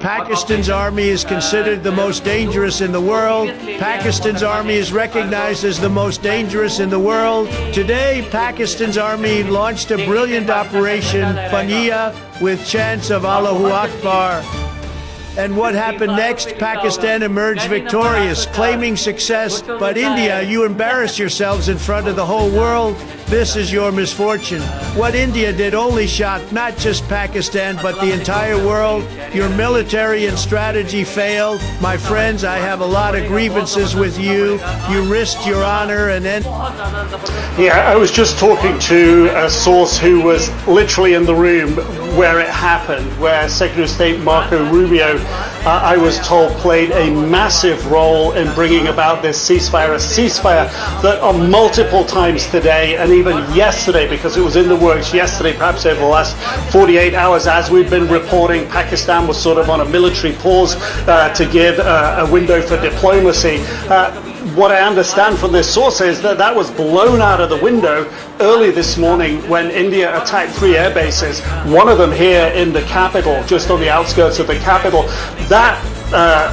Pakistan's army is considered the most dangerous in the world. Pakistan's army is recognized as the most dangerous in the world. Today, Pakistan's army launched a brilliant operation, Paniya, with chants of Allahu Akbar. And what happened next? Pakistan emerged victorious, claiming success. But India, you embarrass yourselves in front of the whole world. This is your misfortune. What India did only shocked not just Pakistan, but the entire world. Your military and strategy failed. My friends, I have a lot of grievances with you. You risked your honor and then... Yeah, I was just talking to a source who was literally in the room where it happened, where Secretary of State Marco Rubio, I was told, played a massive role in bringing about this ceasefire, a ceasefire that on multiple times today and even yesterday, because it was in the works yesterday, perhaps over the last 48 hours, as we've been reporting, Pakistan was sort of on a military pause to give a window for diplomacy. What I understand from this source is that that was blown out of the window early this morning when India attacked 3 air bases, one of them here in the capital, just on the outskirts of the capital. That,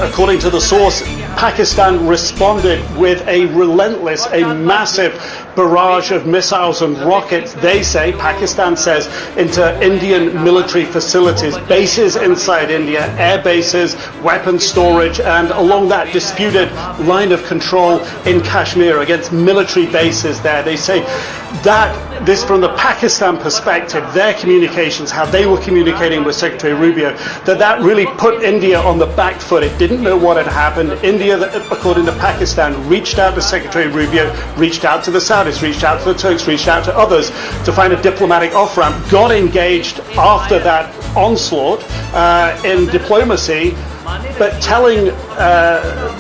according to the source, Pakistan responded with a relentless, a massive barrage of missiles and rockets, they say, Pakistan says, into Indian military facilities, bases inside India, air bases, weapon storage, and along that disputed line of control in Kashmir against military bases there. They say that this, from the Pakistan perspective, their communications, how they were communicating with Secretary Rubio, that really put India on the back foot. It didn't know what had happened. India, according to Pakistan, reached out to Secretary Rubio, reached out to the Saudis, reached out to the Turks, reached out to others to find a diplomatic off-ramp, got engaged after that onslaught in diplomacy, but telling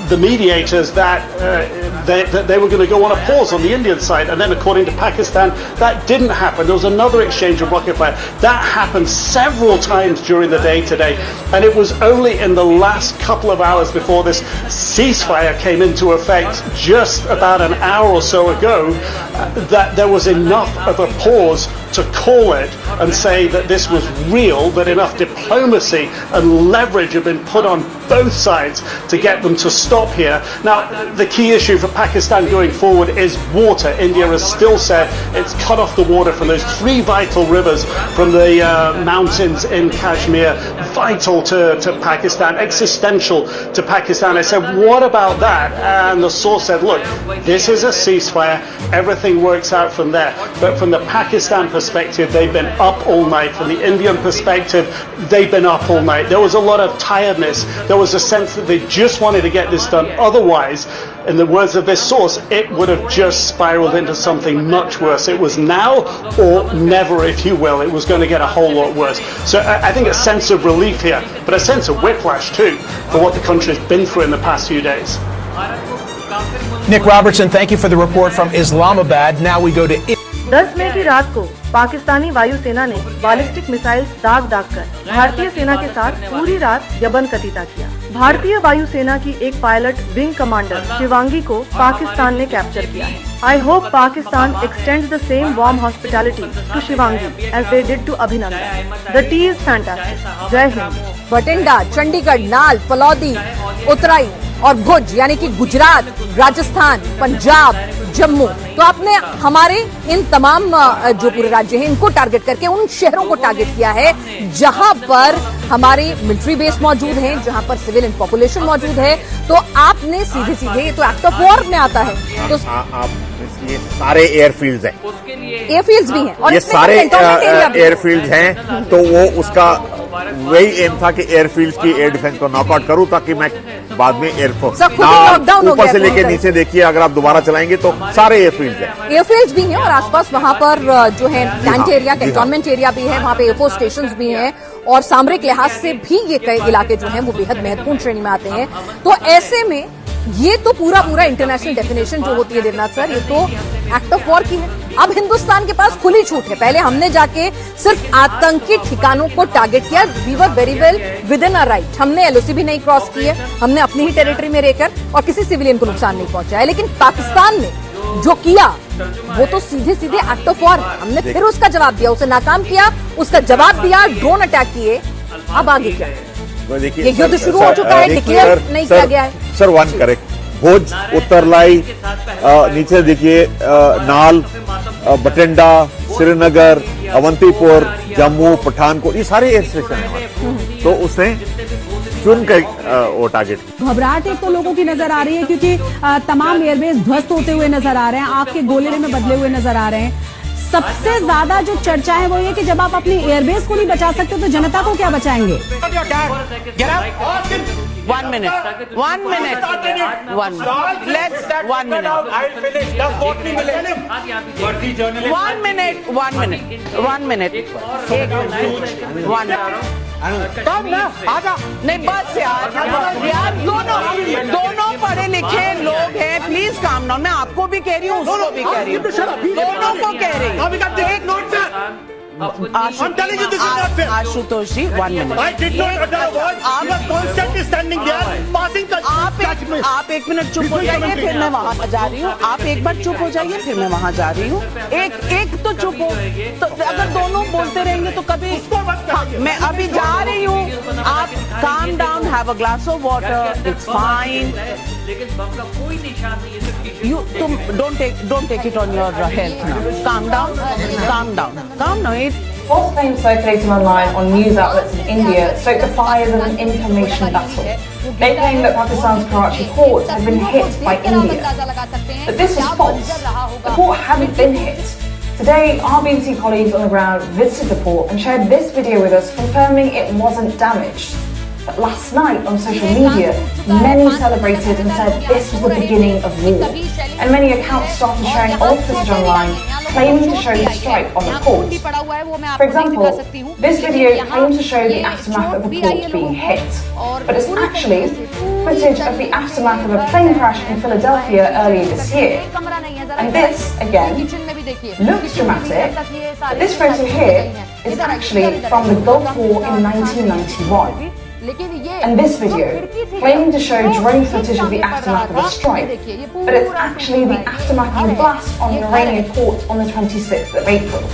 the mediators that they were going to go on a pause on the Indian side. And then, according to Pakistan, that didn't happen. There was another exchange of rocket fire. That happened several times during the day today. And it was only in the last couple of hours before this ceasefire came into effect, just about an hour or so ago, that there was enough of a pause to call it and say that this was real, that enough diplomacy and leverage had been put on both sides to get them to stop here. Now, the key issue for Pakistan going forward is water. India has still said it's cut off the water from those 3 vital rivers from the mountains in Kashmir, vital to Pakistan, existential to Pakistan. I said, what about that? And the source said, look, this is a ceasefire, everything works out from there. But from the Pakistan perspective, they've been up all night. From the Indian perspective, they've been up all night. There was a lot of tiredness. There was a sense that they just wanted to get this done. Otherwise, in the words of this source, it would have just spiraled into something much worse. It was now or never, if you will. It was going to get a whole lot worse. So I think a sense of relief here, but a sense of whiplash too, for what the country has been through in the past few days. Nick Robertson, thank you for the report from Islamabad. Now we go to 10 मई की रात को पाकिस्तानी वायुसेना ने ballistic missiles दाग कर भारतीय सेना के साथ पूरी रात यमन कतीता किया। भारतीय वायुसेना की एक पायलट विंग कमांडर शिवांगी को पाकिस्तान ने कैप्चर किया है। I hope Pakistan extends the same warm hospitality to Shivangi as they did to Abhinandan. The tea is fantastic. Jai Hind. Bathinda, Chandigarh, नाल, फलौदी, उतराई और भुज यानी कि गुजरात, राजस्थान, पंजाब, जम्मू, तो आपने हमारे इन तमाम जो पूरे राज्य हैं इनको टारगेट करके उन शहरों को टारगेट किया है जहां पर हमारे मिलिट्री बेस मौजूद हैं, जहां पर सिविलियन पॉपुलेशन मौजूद है। तो आपने सीधे सीधे तो एक्ट ऑफ वॉर में आता है। तो ये सारे एयरफील्ड्स हैं, एयरफील्ड्स भी हैं और ये सारे एयरफील्ड्स हैं, तो वो उसका वही एम था कि एयरफील्ड्स की एयर डिफेंस को नॉकआउट करूं ताकि मैं बाद में एयरफोर्स ऊपर से लेकर नीचे देखिए, अगर आप दोबारा चलाएंगे तो सारे एयरफील्ड्स हैं, एयरफील्ड्स भी हैं और आसपास वहां पर जो है प्लांट एरिया, कैंटोनमेंट एरिया भी है, वहां पे एयरफोर्स स्टेशंस भी हैं और सामरिक लिहाज से भी ये कई इलाके जो हैं वो बेहद महत्वपूर्ण श्रेणी में आते हैं। तो ऐसे में ये तो पूरा इंटरनेशनल डेफिनेशन जो होती है देवनाथ सर, ये तो एक्ट ऑफ वॉर की है। अब हिंदुस्तान के पास खुली छूट है। पहले हमने जाके सिर्फ आतंकी ठिकानों को टारगेट किया, we were very well within our right. हमने एलओसी भी नहीं क्रॉस की है, हमने अपनी ही टेरिटरी में रहकर और किसी सिविलियन को नुकसान नहीं पहुंचाया। लेकिन पाकिस्तान ने जो किया वो तो सीधे सीधे एक्ट ऑफ वॉर। हमने फिर उसका जवाब दिया, उसे नाकाम किया, उसका जवाब दिया, ड्रोन अटैक किए। अब आगे क्या? देखिए ये युद्ध शुरू हो चुका है, डिक्लेयर नहीं किया गया है। सर वन करेक्ट, भुज, उत्तरलाई, नीचे देखिए नाल, बटिंडा, श्रीनगर, अवंतीपुर, जम्मू, पठानकोट, ये सारे एयर स्टेशन है। तो उसने चुन कर वो टारगेट। घबराहट एक तो लोगों की नजर आ रही है क्योंकि तमाम एयरबेस ध्वस्त होते हुए नजर आ रहे हैं, आग के गोले में बदले हुए नजर आ रहे हैं। सबसे ज्यादा जो चर्चा है वो ये कि जब आप अपनी एयरबेस को नहीं बचा सकते तो जनता को क्या बचाएंगे? 1 minute. 1 minute. 1 minute. Let's 1 minute. I'll finish. 1 minute. 1 minute. 1 minute. 1 minute. कब ना आजा नहीं बस यार दोनों पढ़े लिखे लोग हैं, प्लीज काम डाउन। मैं आपको भी कह रही हूँ, उसको भी कह रही हूँ, दोनों को कह रही हूँ। आशुतोष जी 1 मिनट। आप 1 मिनट चुप हो जाइए, फिर मैं वहाँ जा रही हूँ। आप एक बार चुप हो जाइए, फिर मैं वहाँ जा रही हूँ। एक तो चुप हो, तो अगर दोनों बोलते रहेंगे तो कभी मैं अभी जा रही हूँ। आप calm down, have a glass of water, it's fine. लेकिन बम का कोई निशान नहीं है। तुम don't take it on your health now. Calm down. False claims circulating online on news outlets in India stoke the fires of an information battle. They claim that Pakistan's Karachi port had been hit by India. But this was false. The port hadn't been hit. Today, our BBC colleagues on the ground visited the port and shared this video with us confirming it wasn't damaged. But last night on social media, many celebrated and said this was the beginning of war. And many accounts started sharing old footage online, claiming to show the strike on the port. For example, this video claims to show the aftermath of the port being hit. But it's actually footage of the aftermath of a plane crash in Philadelphia earlier this year. And this, again, looks dramatic, but this photo here is actually from the Gulf War in 1991. And this video, claiming to show drone footage of the aftermath of a strike, but it's actually the aftermath of a blast on an Iranian port on the 26th of April.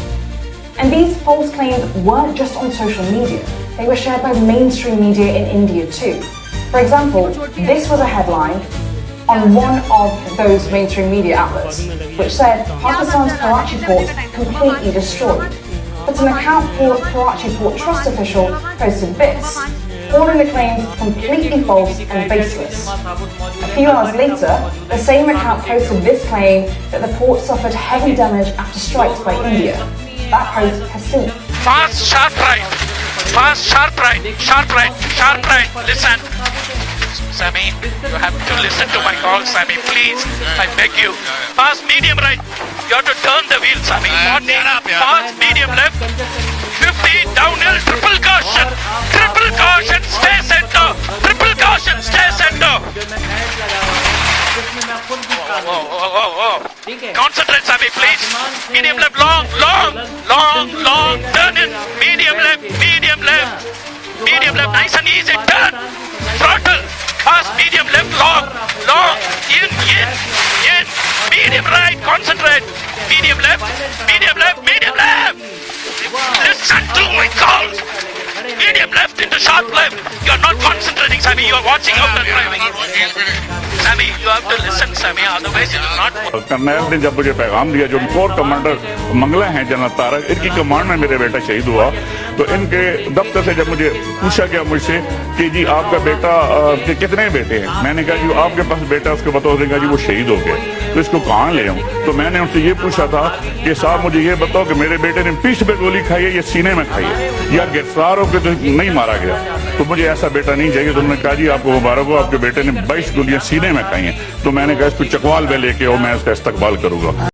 And these false claims weren't just on social media, they were shared by mainstream media in India too. For example, this was a headline on one of those mainstream media outlets, which said Pakistan's Karachi port completely destroyed. But an account called Karachi Port Trust Official posted this, calling the claims completely false and baseless. A few hours later, the same account posted this claim that the port suffered heavy damage after strikes by India. That post has since. Fast, sharp right. Fast, sharp right. Sharp right. Sharp right. Listen. Sammy, you have to listen to my call, Sammy. Please, I beg you. Fast, medium right. You have to turn the wheel, Sammy. 40. Fast, medium left. 50. Downhill. Triple caution. Triple caution. Stay center. Triple caution. Stay center. Concentrate, Sammy, please. Medium left. Long. Turn in. Medium left. Medium left. Nice and easy. Turn. Throttle. Fast, medium left, long, in, medium right, concentrate, medium left, listen to my calls, medium left into sharp left, you're not concentrating, Sammy, you're watching out and driving, Sammy, you have to listen, Sammy, otherwise it will not work. Colonel ने जब मुझे पैगाम दिया, जो core commander Mangla हैं general Tarak, इनकी command में मेरे बेटा शहीद हुआ, तो इनके दफ्तर से जब मुझे पूछा गया मुझसे कि जी आपका बेटा के कितने बेटे हैं, मैंने कहा जी आपके पास बेटा, उसको बताओ, देगा जी वो शहीद हो गए, तो इसको कहाँ ले आऊँ? तो मैंने उनसे ये पूछा था कि साहब मुझे ये बताओ कि मेरे बेटे ने पीठ पे गोली खाई है या सीने में खाई है, या गिरफ्तार होकर तो नहीं मारा गया, तो मुझे ऐसा बेटा नहीं चाहिए। तो उन्होंने कहा जी आपको मुबारक हो, आपके बेटे ने 22 गोलियां सीने में खाई हैं। तो मैंने कहा इसको चकवाल में लेके आओ, मैं इसका इस्तकबाल करूंगा।